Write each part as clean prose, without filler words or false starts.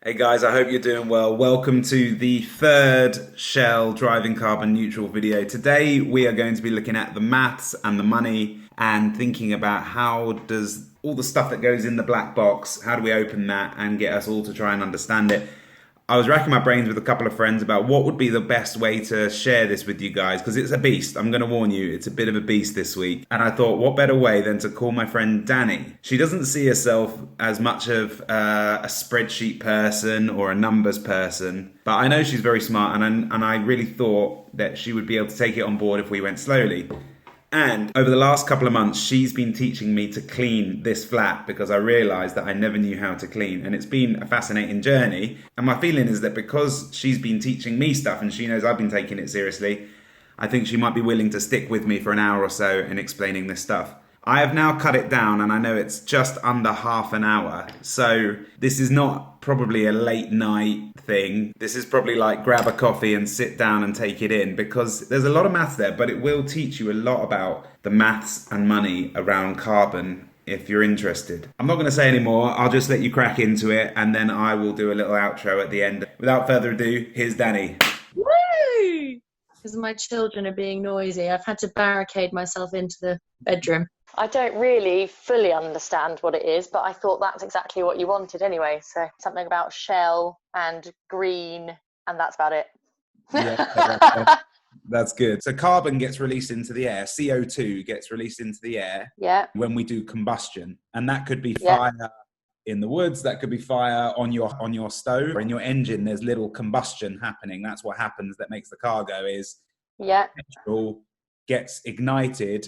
Hey guys, I hope you're doing well. Welcome to the third Shell driving carbon neutral video. Today we are going to be looking at the maths and the money and thinking about how does all the stuff that goes in the black box, how do we open that and get us all to try and understand it. I was racking my brains with a couple of friends about what would be the best way to share this with you guys because it's a beast. I'm going to warn you, it's a bit of a beast this week. And I thought, what better way than to call my friend Danny? She doesn't see herself as much of a spreadsheet person or a numbers person, but I know she's very smart, and I really thought that she would be able to take it on board if we went slowly. And over the last couple of months, she's been teaching me to clean this flat because I realised that I never knew how to clean. And it's been a fascinating journey. And my feeling is that because she's been teaching me stuff and she knows I've been taking it seriously, I think she might be willing to stick with me for an hour or so in explaining this stuff. I have now cut it down and I know it's just under half an hour. So this is not probably a late night thing. This is probably like grab a coffee and sit down and take it in because there's a lot of maths there, but it will teach you a lot about the maths and money around carbon if you're interested. I'm not going to say any more. I'll just let you crack into it and then I will do a little outro at the end. Without further ado, here's Danny. Woo! Because my children are being noisy. I've had to barricade myself into the bedroom. I don't really fully understand what it is, but I thought that's exactly what you wanted anyway. So something about shell and green, and that's about it. Yeah, that's good. So carbon gets released into the air, CO2 gets released into the air when we do combustion. And that could be fire in the woods, that could be fire on your stove or in your engine. There's little combustion happening. That's what happens that makes the car go is petrol gets ignited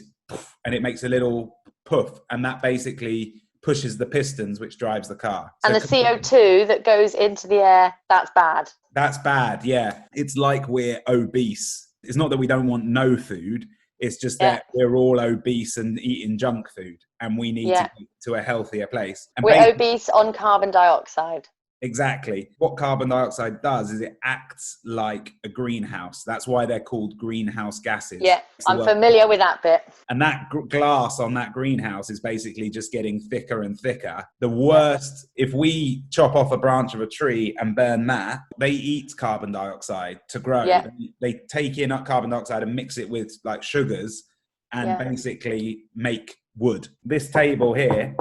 and it makes a little puff, and that basically pushes the pistons which drives the car. And the CO2 that goes into the air, that's bad. That's bad, yeah. It's like we're obese. It's not that we don't want no food. It's just that we're all obese and eating junk food, and we need to get to a healthier place. And we're obese on carbon dioxide. Exactly. What carbon dioxide does is it acts like a greenhouse. That's why they're called greenhouse gases. Yeah, I'm familiar with that bit. And that glass on that greenhouse is basically just getting thicker and thicker. The worst, if we chop off a branch of a tree and burn that, they eat carbon dioxide to grow. Yeah. They take in carbon dioxide and mix it with like sugars and basically make wood. This table here,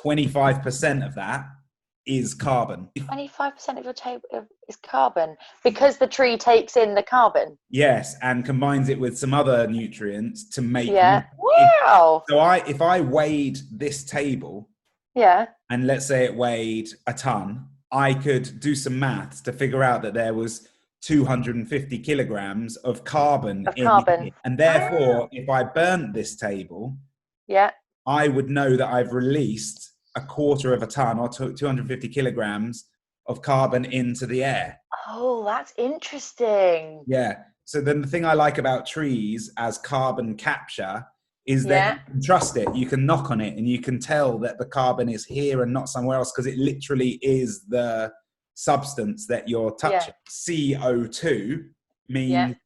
25% of that is carbon. 25% of your table is carbon because the tree takes in the carbon. Yes, and combines it with some other nutrients to make. Wow. So if I weighed this table, and let's say it weighed a ton, I could do some maths to figure out that there was 250 kilograms of carbon in it. And therefore, if I burnt this table, I would know that I've released a quarter of a ton or 250 kilograms of carbon into the air. Oh, that's interesting. Yeah. So then the thing I like about trees as carbon capture is that you can trust it. You can knock on it and you can tell that the carbon is here and not somewhere else because it literally is the substance that you're touching. CO2 means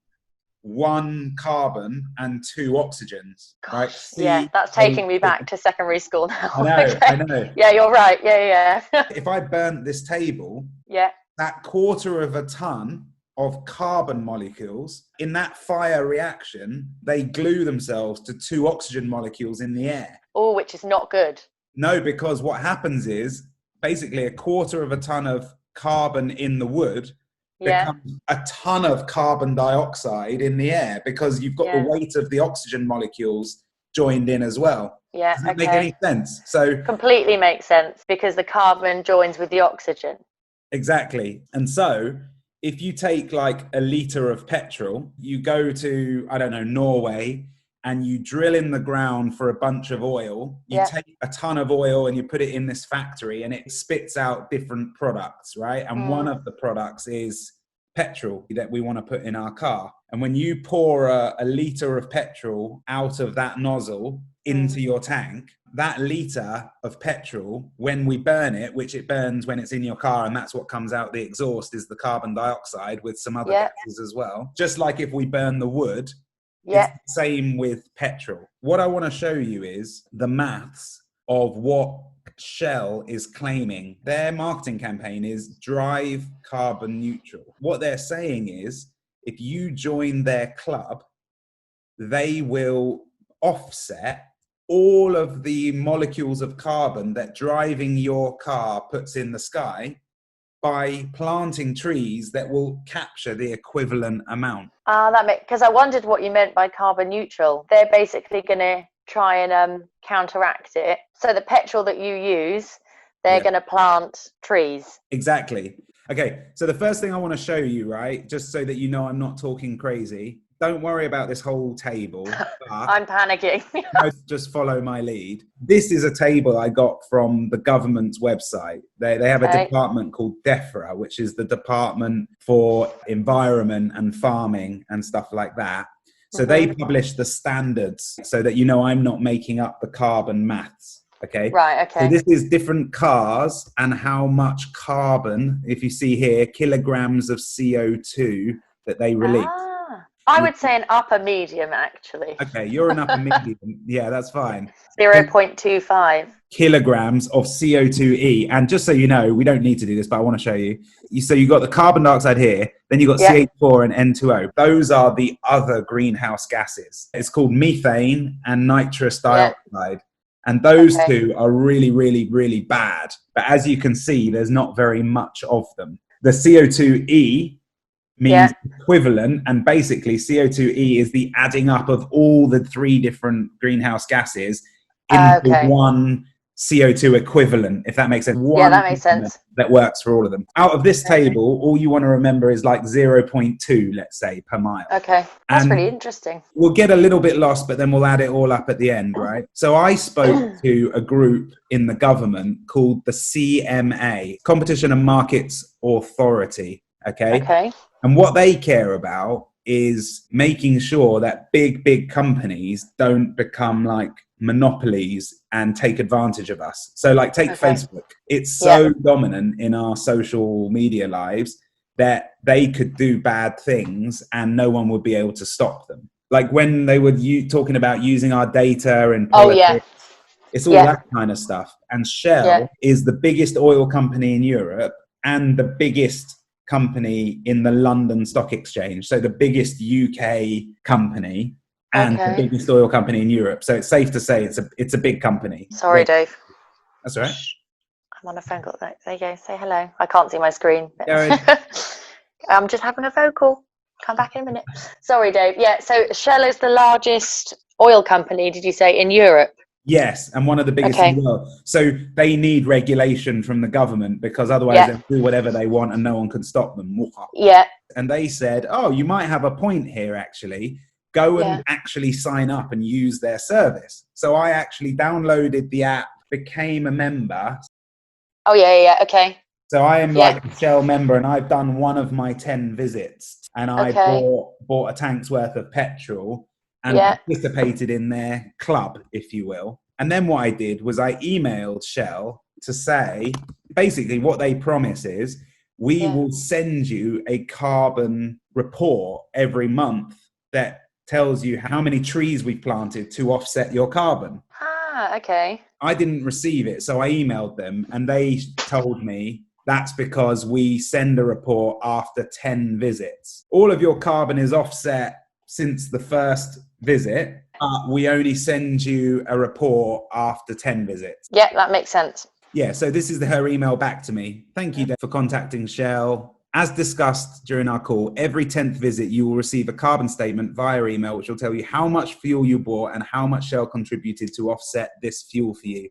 one carbon and two oxygens. Gosh, right? That's taking me back to secondary school now. I know. Yeah, you're right. Yeah. If I burnt this table, that quarter of a ton of carbon molecules in that fire reaction, they glue themselves to two oxygen molecules in the air. Oh, which is not good. No, because what happens is basically a quarter of a ton of carbon in the wood becomes a ton of carbon dioxide in the air because you've got the weight of the oxygen molecules joined in as well. Yeah. Does that make any sense? So completely makes sense because the carbon joins with the oxygen. Exactly. And so if you take like a litre of petrol, you go to, I don't know, Norway, and you drill in the ground for a bunch of oil, you take a ton of oil and you put it in this factory and it spits out different products, right? And one of the products is petrol that we want to put in our car. And when you pour a litre of petrol out of that nozzle into your tank, that litre of petrol, when we burn it, which it burns when it's in your car, and that's what comes out the exhaust is the carbon dioxide with some other gases as well. Just like if we burn the wood, it's the same with petrol. What I want to show you is the maths of what Shell is claiming. Their marketing campaign is drive carbon neutral. What they're saying is if you join their club, they will offset all of the molecules of carbon that driving your car puts in the sky by planting trees that will capture the equivalent amount. Because I wondered what you meant by carbon neutral. They're basically going to try and counteract it. So the petrol that you use, they're going to plant trees. Exactly. Okay, so the first thing I want to show you, right, just so that you know I'm not talking crazy, don't worry about this whole table. I'm panicking. Just follow my lead. This is a table I got from the government's website. They have a department called DEFRA, which is the Department for Environment and Farming and stuff like that. So they publish the standards so that you know I'm not making up the carbon maths. Okay. Right. Okay. So this is different cars and how much carbon, if you see here, kilograms of CO2 that they release. I would say an upper medium, actually. Okay, you're an upper medium. Yeah, that's fine. 0.25 kilograms of CO2e. And just so you know, we don't need to do this, but I want to show you. So you've got the carbon dioxide here, then you've got CH4 and N2O. Those are the other greenhouse gases. It's called methane and nitrous dioxide. And those two are really, really, really bad. But as you can see, there's not very much of them. The CO2e means equivalent, and basically CO2e is the adding up of all the three different greenhouse gases into one CO2 equivalent, if that makes sense. That makes sense. That works for all of them. Out of this table, all you want to remember is like 0.2, let's say, per mile. Okay, that's pretty interesting. We'll get a little bit lost, but then we'll add it all up at the end, right? So I spoke to a group in the government called the CMA, Competition and Markets Authority, okay? And what they care about is making sure that big companies don't become like monopolies and take advantage of us. So like take Facebook. It's so dominant in our social media lives that they could do bad things and no one would be able to stop them. Like when they were talking about using our data and politics, it's all that kind of stuff. And Shell is the biggest oil company in Europe and the biggest company in the London Stock Exchange. So the biggest UK company and the biggest oil company in Europe. So it's safe to say it's a big company. Sorry, Dave. That's all right. I'm on a phone call. There you go. Say hello. I can't see my screen. I'm just having a phone call. Come back in a minute. Sorry, Dave. Yeah, so Shell is the largest oil company, did you say, in Europe? Yes, and one of the biggest in the world. So they need regulation from the government because otherwise they'll do whatever they want and no one can stop them. Yeah. And they said, oh, you might have a point here, actually. Go and actually sign up and use their service. So I actually downloaded the app, became a member. Oh, yeah, okay. So I am like a Shell member and I've done one of my 10 visits and I bought a tank's worth of petrol and participated in their club, if you will. And then what I did was I emailed Shell to say, basically what they promise is we will send you a carbon report every month that tells you how many trees we've planted to offset your carbon. Okay. I didn't receive it, so I emailed them and they told me that's because we send a report after 10 visits. All of your carbon is offset since the first visit, but we only send you a report after 10 visits. Yeah, that makes sense. Yeah, so this is her email back to me. Thank you for contacting Shell. As discussed during our call, every 10th visit, you will receive a carbon statement via email, which will tell you how much fuel you bought and how much Shell contributed to offset this fuel for you.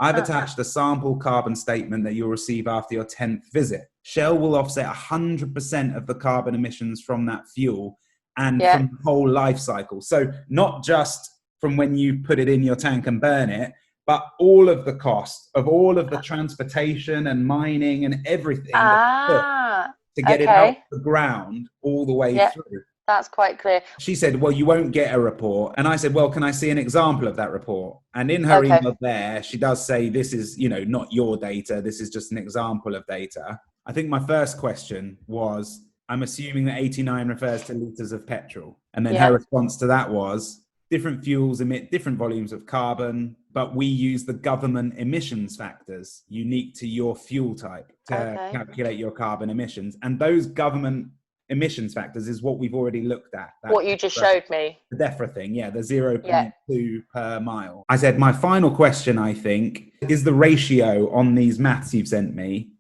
I've attached a sample carbon statement that you'll receive after your 10th visit. Shell will offset 100% of the carbon emissions from that fuel and from the whole life cycle. So not just from when you put it in your tank and burn it, but all of the cost of all of the transportation and mining and everything to get it out of the ground all the way through. That's quite clear. She said, well, you won't get a report. And I said, well, can I see an example of that report? And in her email there, she does say, this is, not your data. This is just an example of data. I think my first question was, I'm assuming that 89 refers to litres of petrol. And then her response to that was, different fuels emit different volumes of carbon, but we use the government emissions factors unique to your fuel type to calculate your carbon emissions. And those government emissions factors is what we've already looked at. What you just showed me. The DEFRA thing, yeah, the 0.2 per mile. I said my final question, I think, is the ratio on these maths you've sent me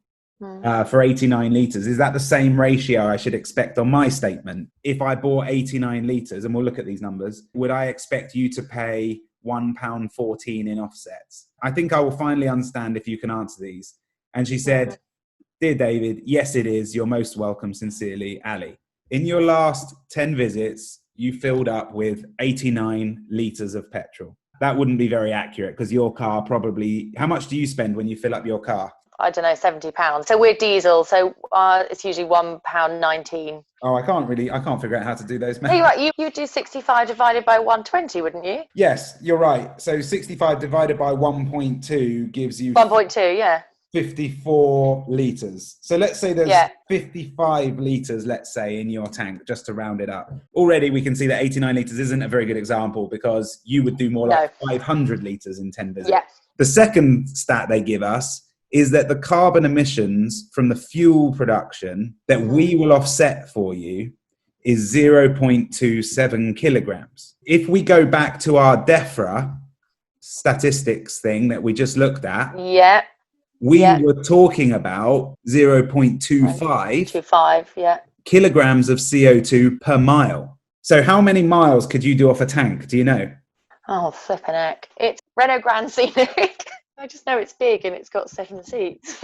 for 89 litres. Is that the same ratio I should expect on my statement? If I bought 89 litres, and we'll look at these numbers, would I expect you to pay £1.14 in offsets? I think I will finally understand if you can answer these. And she said, "Dear David, yes, it is. You're most welcome. Sincerely, Ali. In your last 10 visits, you filled up with 89 litres of petrol." That wouldn't be very accurate because your car probably... How much do you spend when you fill up your car? I don't know, £70. So we're diesel, so it's usually £1.19. Oh, I can't figure out how to do those maths. No, you're right. You do 65 divided by 120, wouldn't you? Yes, you're right. So 65 divided by 1.2 gives you... 1.2, yeah. 54 litres. So let's say there's 55 litres, let's say, in your tank, just to round it up. Already we can see that 89 litres isn't a very good example because you would do more like 500 litres in 10 visits. Yeah. The second stat they give us is that the carbon emissions from the fuel production that we will offset for you is 0.27 kilograms. If we go back to our DEFRA statistics thing that we just looked at, we were talking about 0.25 kilograms of CO2 per mile. So how many miles could you do off a tank? Do you know? Oh, flippin' heck. It's Renault Grand Scenic. I just know it's big and it's got 7 seats.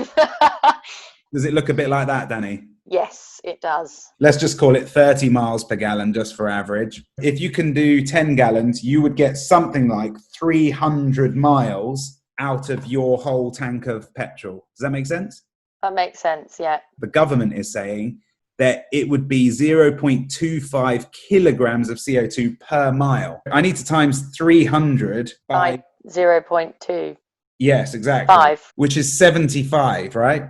Does it look a bit like that, Danny? Yes, it does. Let's just call it 30 miles per gallon just for average. If you can do 10 gallons, you would get something like 300 miles out of your whole tank of petrol. Does that make sense? That makes sense, yeah. The government is saying that it would be 0.25 kilograms of CO2 per mile. I need to times 300 by 0.2. Yes, exactly. 5. Which is 75, right?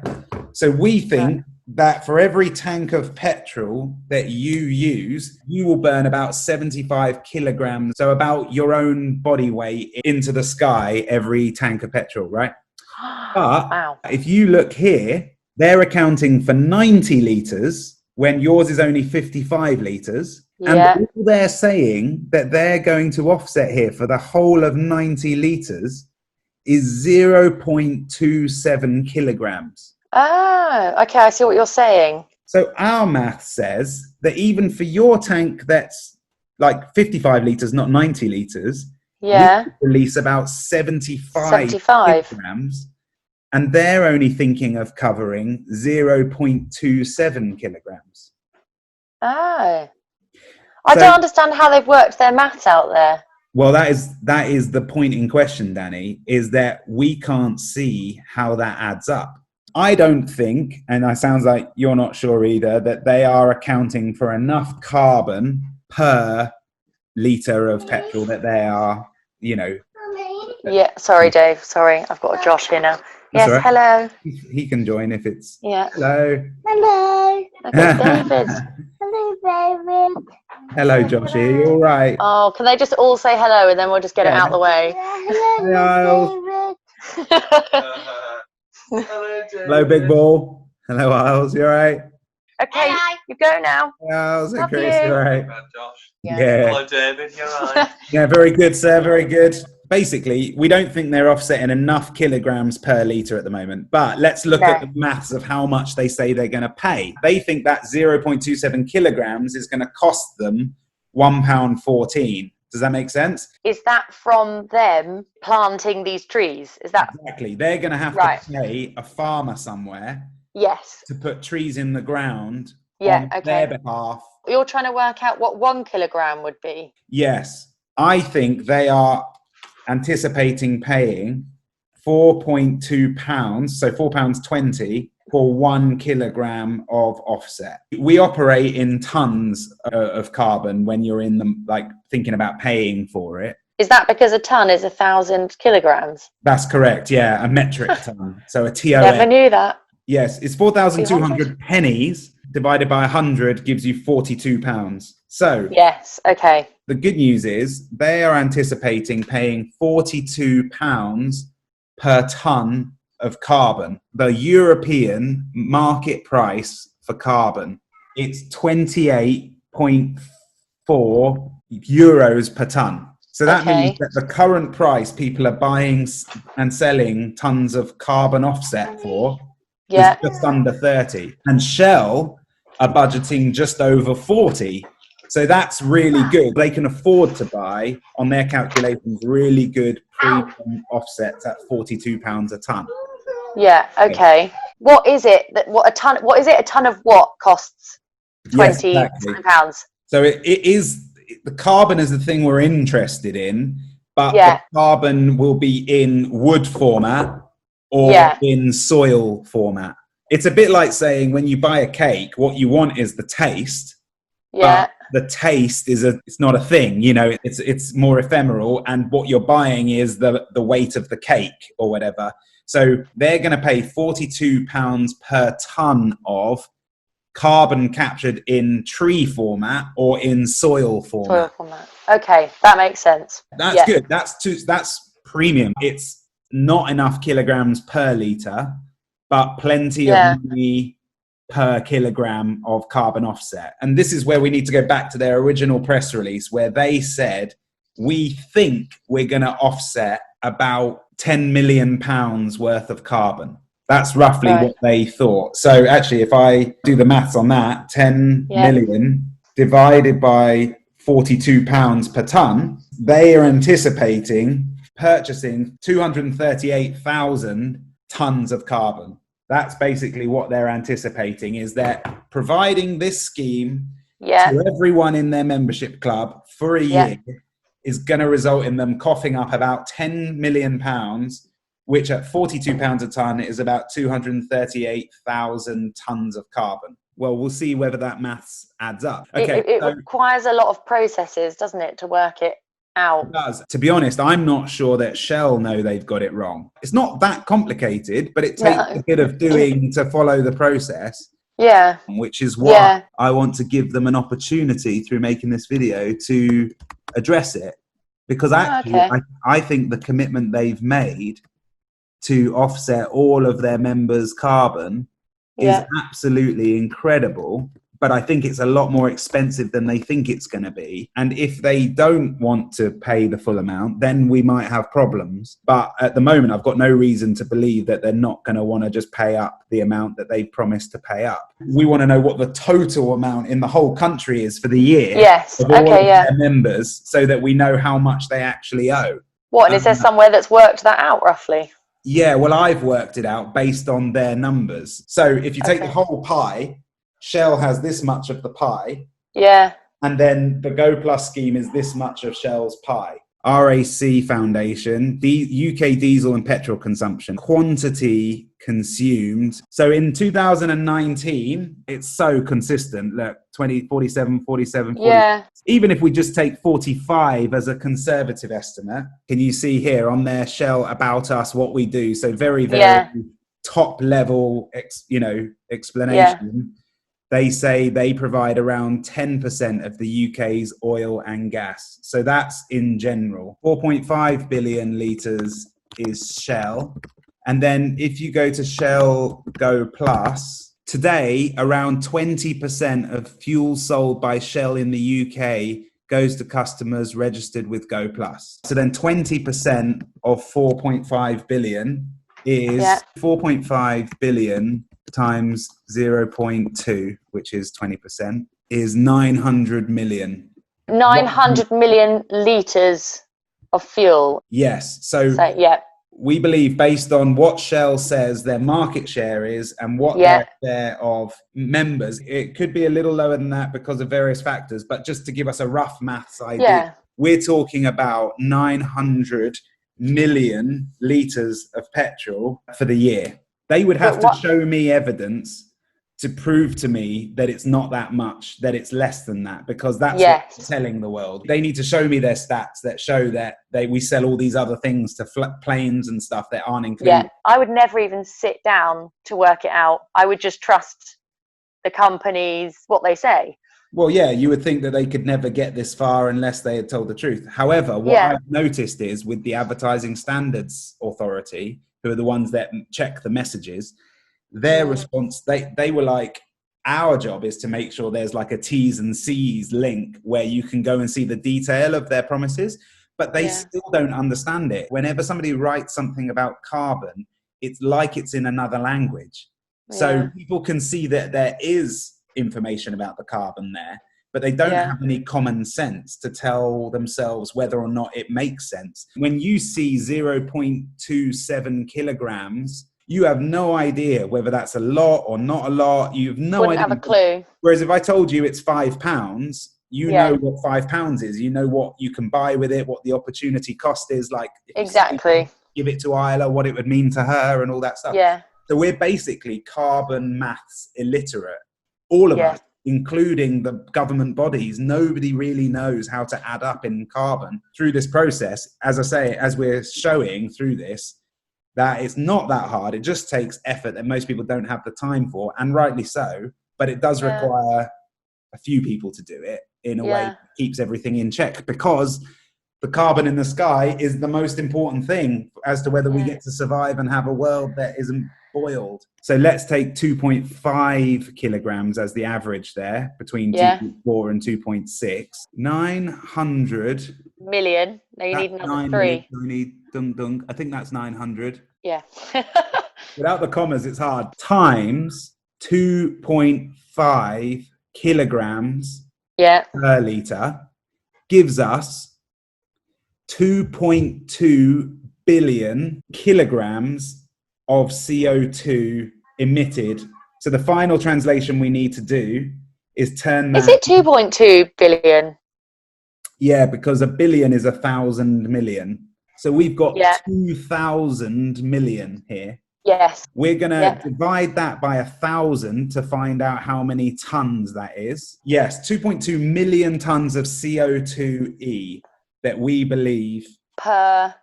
So we think that for every tank of petrol that you use, you will burn about 75 kilograms, so about your own body weight into the sky every tank of petrol, right? But if you look here, they're accounting for 90 litres when yours is only 55 litres. And all they're saying that they're going to offset here for the whole of 90 litres is 0.27 kilograms. Oh, okay, I see what you're saying. So our math says that even for your tank that's like 55 litres, not 90 litres, we release about 75 kilograms, and they're only thinking of covering 0.27 kilograms. Oh. I don't understand how they've worked their maths out there. Well, that is the point in question, Danny, is that we can't see how that adds up. I don't think, and it sounds like you're not sure either, that they are accounting for enough carbon per litre of petrol that they are, you know. Yeah, sorry, Dave. Sorry, I've got a Josh here now. Yes, right. Hello. He can join if it's... Yeah. Hello. Hello. Okay, David. Hello, David. Hello, Josh. Are you all right? Oh, can they just all say hello and then we'll just get it out the way? Hello, David. Hello, David. Hello, Big Ball. Hello, Isles. You all right? Okay, you go now. How's it, Love Chris? you. You all right? Josh. Yeah. Hello, David. You're right. Yeah, very good, sir. Very good. Basically, we don't think they're offsetting enough kilograms per litre at the moment. But let's look at the maths of how much they say they're going to pay. They think that 0.27 kilograms is going to cost them £1.14. Does that make sense? Is that from them planting these trees? Is that exactly? They're going to have to pay a farmer somewhere. Yes. To put trees in the ground on their behalf. You're trying to work out what 1 kilogram would be. Yes, I think they are anticipating paying £4.2, so £4.20 for 1 kilogram of offset. We operate in tons of carbon when you're in the thinking about paying for it. Is that because a ton is 1,000 kilograms? That's correct. Yeah, a metric ton. So a TON. Never knew that. Yes, it's 4,200 pennies divided by 100 gives you £42. So Yes. Okay. the good news is they are anticipating paying £42 per tonne of carbon. The European market price for carbon, it's 28.4 euros per tonne. So that means Okay. that the current price people are buying and selling tons of carbon offset for is Yeah. just under 30. And Shell are budgeting just over 40. So that's really good. They can afford to buy, on their calculations, really good premium offsets at £42 a tonne. Yeah. Okay. What is it that what a ton? What is it? A ton of what costs? Yes, 20 exactly. pounds. So it is, the carbon is the thing we're interested in, but Yeah. the carbon will be in wood format or Yeah. in soil format. It's a bit like saying when you buy a cake, what you want is the taste, Yeah. but the taste it's not a thing, you know, it's more ephemeral, and what you're buying is the weight of the cake or whatever. So they're going to pay £42 per tonne of carbon captured in tree format or in soil format. Soil format. Okay, that makes sense. That's Yeah. good. That's premium. It's not enough kilograms per litre, but plenty of Yeah. money per kilogram of carbon offset. And this is where we need to go back to their original press release, where they said, we think we're going to offset about £10 million worth of carbon. That's roughly Right. what they thought. So actually, if I do the maths on that, 10 Yeah. million divided by £42 per tonne, they are anticipating purchasing 238,000 tonnes of carbon. That's basically what they're anticipating, is that providing this scheme Yeah. to everyone in their membership club for a year is going to result in them coughing up about £10 million, which at £42 a tonne is about 238,000 tonnes of carbon. Well, we'll see whether that maths adds up. Okay, It requires a lot of processes, doesn't it, to work it out? It does. To be honest, I'm not sure that Shell know they've got it wrong. It's not that complicated, but it takes a bit of doing to follow the process. Yeah. Which is why I want to give them an opportunity through making this video to address it. Because actually, I think the commitment they've made to offset all of their members' carbon is absolutely incredible. But I think it's a lot more expensive than they think it's going to be. And if they don't want to pay the full amount, then we might have problems. But at the moment, I've got no reason to believe that they're not going to want to just pay up the amount that they promised to pay up. We want to know what the total amount in the whole country is for the year of all of their members, so that we know how much they actually owe. What, and is there somewhere that's worked that out roughly? Yeah, well, I've worked it out based on their numbers. So if you take the whole pie, Shell has this much of the pie. Yeah. And then the Go Plus scheme is this much of Shell's pie. RAC Foundation, the UK diesel and petrol consumption, quantity consumed. So in 2019, it's so consistent. Look, 20, 47, 47, 40. Yeah. Even if we just take 45 as a conservative estimate, can you see here on their Shell About Us what we do? So very, very top level, explanation. Yeah. They say they provide around 10% of the UK's oil and gas. So that's in general. 4.5 billion litres is Shell. And then if you go to Shell Go Plus, today around 20% of fuel sold by Shell in the UK goes to customers registered with Go Plus. So then 20% of 4.5 billion is 4.5 billion times 0.2, which is 20%, is 900 million. 900 million litres of fuel. Yes. So we believe, based on what Shell says their market share is and what their share of members, it could be a little lower than that because of various factors. But just to give us a rough maths idea, we're talking about 900 million litres of petrol for the year. They would have to show me evidence to prove to me that it's not that much, that it's less than that, because that's what they're telling the world. They need to show me their stats that show that we sell all these other things to planes and stuff that aren't included. Yeah, I would never even sit down to work it out. I would just trust the companies, what they say. Well, yeah, you would think that they could never get this far unless they had told the truth. However, what Yeah. I've noticed is with the Advertising Standards Authority, who are the ones that check the messages, their response, they were like, our job is to make sure there's like a T's and C's link where you can go and see the detail of their promises, but they still don't understand it. Whenever somebody writes something about carbon, it's like it's in another language. So people can see that there is information about the carbon there, but they don't have any common sense to tell themselves whether or not it makes sense. When you see 0.27 kilograms, you have no idea whether that's a lot or not a lot. You have no idea. Wouldn't have a clue. Whereas if I told you it's £5, you know what £5 is. You know what you can buy with it, what the opportunity cost is. Like, Exactly. give it to Isla, what it would mean to her, and all that stuff. Yeah. So we're basically carbon maths illiterate. All of us, including the government bodies. Nobody really knows how to add up in carbon through this process. As I say, as we're showing through this, that it's not that hard. It just takes effort that most people don't have the time for, and rightly so. But it does require a few people to do it in a way that keeps everything in check, because the carbon in the sky is the most important thing as to whether we get to survive and have a world that isn't boiled. So let's take 2.5 kilograms as the average there, between 2.4 and 2.6. 900 million. Now you need another 3. You need I think that's 900. Yeah. Without the commas, it's hard. Times 2.5 kilograms per litre gives us 2.2 billion kilograms of CO2 emitted. So the final translation we need to do is turn that... Is it 2.2 billion? Yeah, because a billion is 1,000 million. So we've got 2,000 million here. Yes. We're going to divide that by 1,000 to find out how many tons that is. Yes, 2.2 million tons of CO2e that we believe... For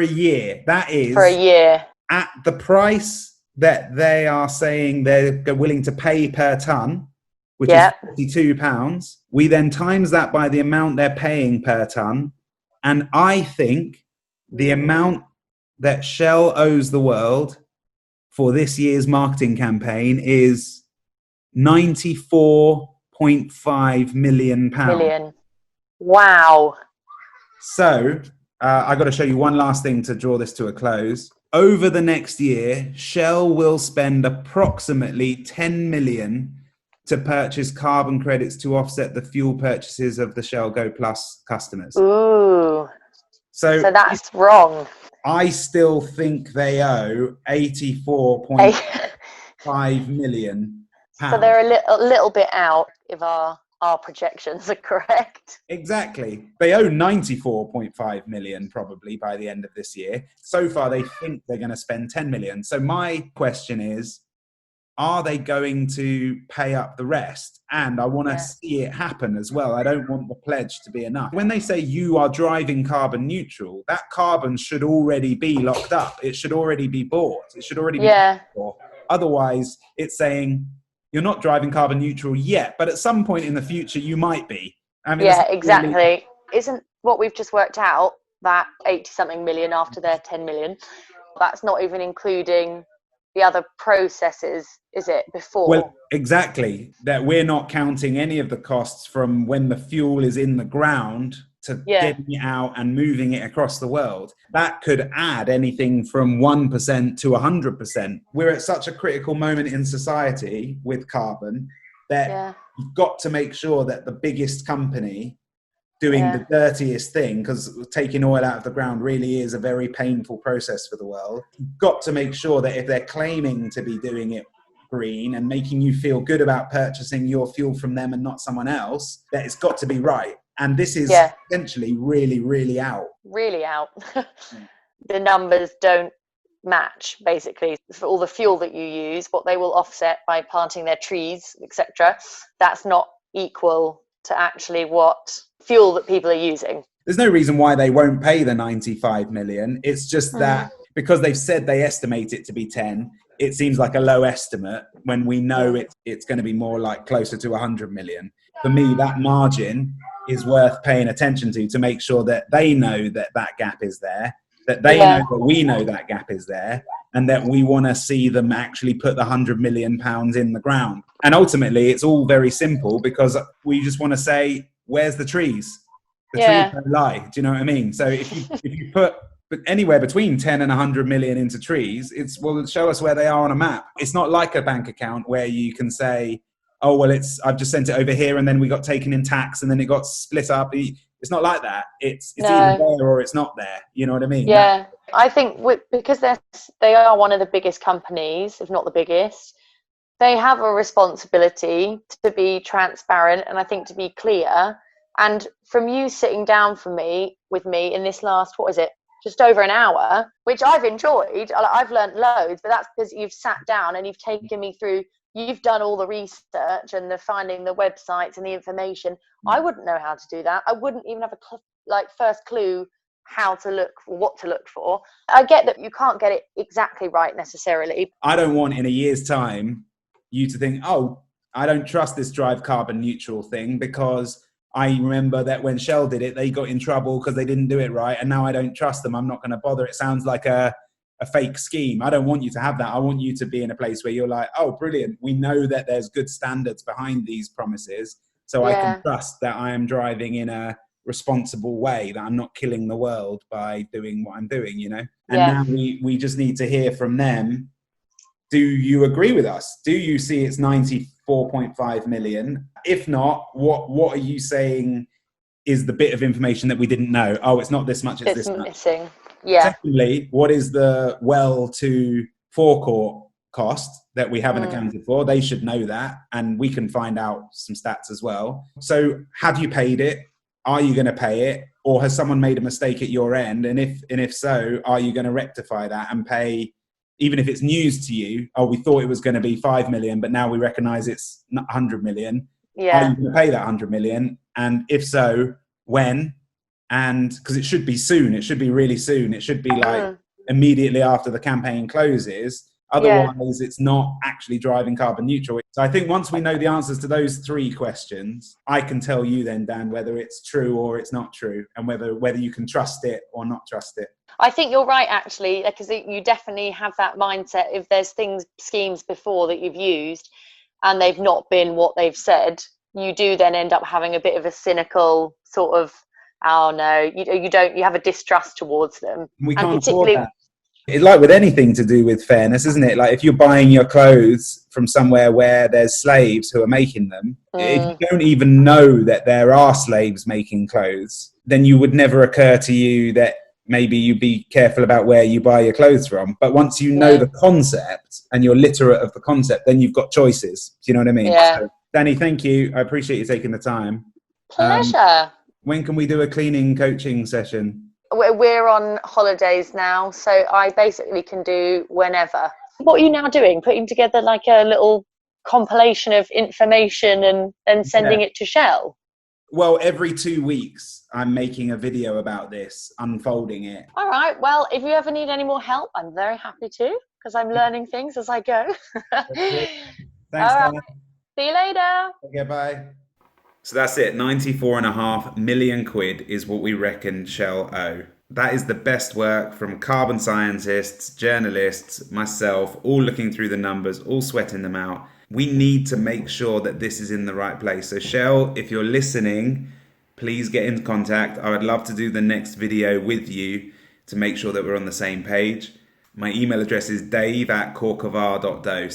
a year. That is... For a year. At the price that they are saying they're willing to pay per ton, which is £42, we then times that by the amount they're paying per ton. And I think the amount that Shell owes the world for this year's marketing campaign is £94.5 million. Wow. So I got to show you one last thing to draw this to a close. Over the next year, Shell will spend approximately 10 million to purchase carbon credits to offset the fuel purchases of the Shell Go Plus customers. Ooh. So that's wrong. I still think they owe 84.5 million pounds. So they're a little bit out if our projections are correct. Exactly. They owe 94.5 million probably by the end of this year. So far, they think they're going to spend 10 million. So my question is, are they going to pay up the rest? And I want to see it happen as well. I don't want the pledge to be enough. When they say you are driving carbon neutral, that carbon should already be locked up. It should already be bought. It should already be paid for. Otherwise, it's saying you're not driving carbon neutral yet, but at some point in the future, you might be. I mean, exactly. Really... Isn't what we've just worked out, that 80-something million after their 10 million, that's not even including the other processes, is it, before? Well, exactly. That we're not counting any of the costs from when the fuel is in the ground to getting it out and moving it across the world. That could add anything from 1% to 100%. We're at such a critical moment in society with carbon that you've got to make sure that the biggest company doing the dirtiest thing, because taking oil out of the ground really is a very painful process for the world. You've got to make sure that if they're claiming to be doing it green and making you feel good about purchasing your fuel from them and not someone else, that it's got to be right. And this is essentially really, really out. Really out. The numbers don't match, basically. For all the fuel that you use, what they will offset by planting their trees, etc., that's not equal to actually what fuel that people are using. There's no reason why they won't pay the 95 million. It's just that because they've said they estimate it to be 10, it seems like a low estimate when we know it's going to be more like closer to 100 million. For me, that margin is worth paying attention to make sure that they know that that gap is there, that they know that we know that gap is there, and that we want to see them actually put the £100 million in the ground. And ultimately, it's all very simple because we just want to say, where's the trees? The trees don't lie. Do you know what I mean? So if you put anywhere between 10 and 100 million into trees, will show us where they are on a map. It's not like a bank account where you can say, oh, well, I've just sent it over here and then we got taken in tax and then it got split up. It's not like that. It's either there or it's not there. You know what I mean? Yeah. I think because they are one of the biggest companies, if not the biggest, they have a responsibility to be transparent and I think to be clear. And from you sitting down with me in this last, just over an hour, which I've enjoyed. I've learned loads, but that's because you've sat down and you've taken me through, you've done all the research and the finding the websites and the information. I wouldn't know how to do that. I wouldn't even have a first clue how to look for what to look for. I get that you can't get it exactly right necessarily. I don't want in a year's time you to think, oh, I don't trust this drive carbon neutral thing because I remember that when Shell did it, they got in trouble because they didn't do it right. And now I don't trust them. I'm not going to bother. It sounds like a fake scheme. I don't want you to have that. I want you to be in a place where you're like, oh, brilliant. We know that there's good standards behind these promises. So I can trust that I am driving in a responsible way, that I'm not killing the world by doing what I'm doing, you know? And now we just need to hear from them. Do you agree with us? Do you see it's 94.5 million? If not, what are you saying is the bit of information that we didn't know? Oh, it's not this much, it's this much. Missing. Yeah. Secondly, what is the well to forecourt cost that we haven't accounted for? They should know that, and we can find out some stats as well. So have you paid it? Are you going to pay it? Or has someone made a mistake at your end? And if so, are you going to rectify that and pay, even if it's news to you, oh, we thought it was going to be 5 million, but now we recognize it's 100 million. Are you going to pay that 100 million? And if so, when? And because it should be soon, it should be really soon. It should be like immediately after the campaign closes. Otherwise, it's not actually driving carbon neutral. So I think once we know the answers to those three questions, I can tell you then, Dan, whether it's true or it's not true, and whether you can trust it or not trust it. I think you're right, actually, because you definitely have that mindset. If there's schemes before that you've used and they've not been what they've said, you do then end up having a bit of a cynical sort of, oh no, you have a distrust towards them. We can't afford that. It's like with anything to do with fairness, isn't it? Like if you're buying your clothes from somewhere where there's slaves who are making them, if you don't even know that there are slaves making clothes, then you would never occur to you that maybe you be careful about where you buy your clothes from. But once you know the concept and you're literate of the concept, then you've got choices. Do you know what I mean? Yeah. So, Danny, thank you. I appreciate you taking the time. Pleasure. When can we do a cleaning coaching session? We're on holidays now, so I basically can do whenever. What are you now doing? Putting together like a little compilation of information and then sending it to Shell? Well, every 2 weeks, I'm making a video about this, unfolding it. All right. Well, if you ever need any more help, I'm very happy to, because I'm learning things as I go. Thanks, Dan. Dan. See you later. Okay, bye. So that's it. 94.5 million quid is what we reckon Shell owe. That is the best work from carbon scientists, journalists, myself, all looking through the numbers, all sweating them out. We need to make sure that this is in the right place. So Shell, if you're listening, please get in contact. I would love to do the next video with you to make sure that we're on the same page. My email address is dave@corcova.do,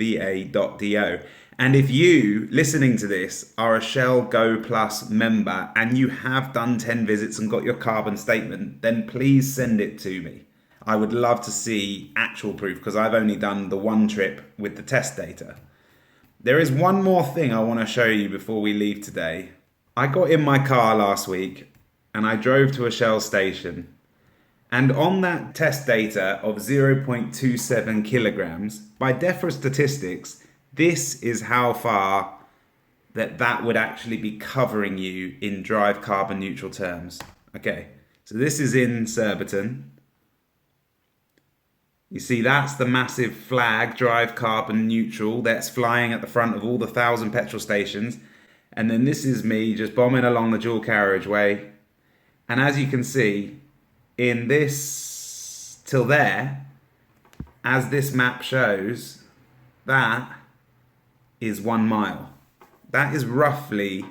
corcova.do. And if you, listening to this, are a Shell Go Plus member and you have done 10 visits and got your carbon statement, then please send it to me. I would love to see actual proof because I've only done the one trip with the test data. There is one more thing I want to show you before we leave today. I got in my car last week and I drove to a Shell station. And on that test data of 0.27 kilograms, by DEFRA statistics, this is how far that would actually be covering you in drive carbon neutral terms. Okay, so this is in Surbiton. You see, that's the massive flag, drive carbon neutral, that's flying at the front of all the 1,000 petrol stations. And then this is me just bombing along the dual carriageway. And as you can see, in this till there, as this map shows, that is 1 mile. That is roughly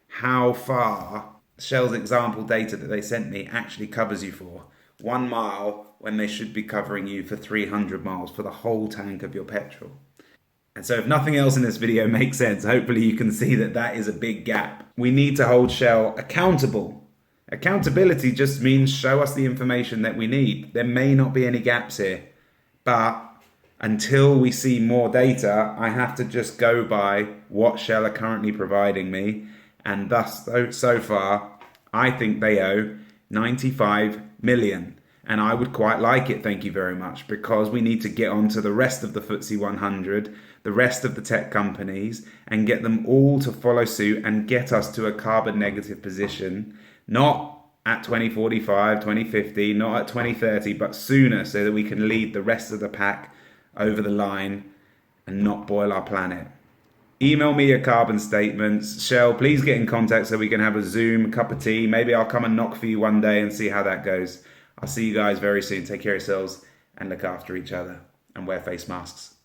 how far Shell's example data that they sent me actually covers you for. 1 mile when they should be covering you for 300 miles for the whole tank of your petrol. And so if nothing else in this video makes sense, hopefully you can see that that is a big gap. We need to hold Shell accountable. Accountability just means show us the information that we need. There may not be any gaps here, but until we see more data, I have to just go by what Shell are currently providing me. And thus, so far, I think they owe 95 million. And I would quite like it, thank you very much, because we need to get on to the rest of the FTSE 100, the rest of the tech companies, and get them all to follow suit and get us to a carbon negative position, not at 2045, 2050, not at 2030, but sooner, so that we can lead the rest of the pack over the line and not boil our planet. Email me your carbon statements. Shell, please get in contact so we can have a Zoom, cup of tea. Maybe I'll come and knock for you one day and see how that goes. I'll see you guys very soon. Take care of yourselves and look after each other and wear face masks.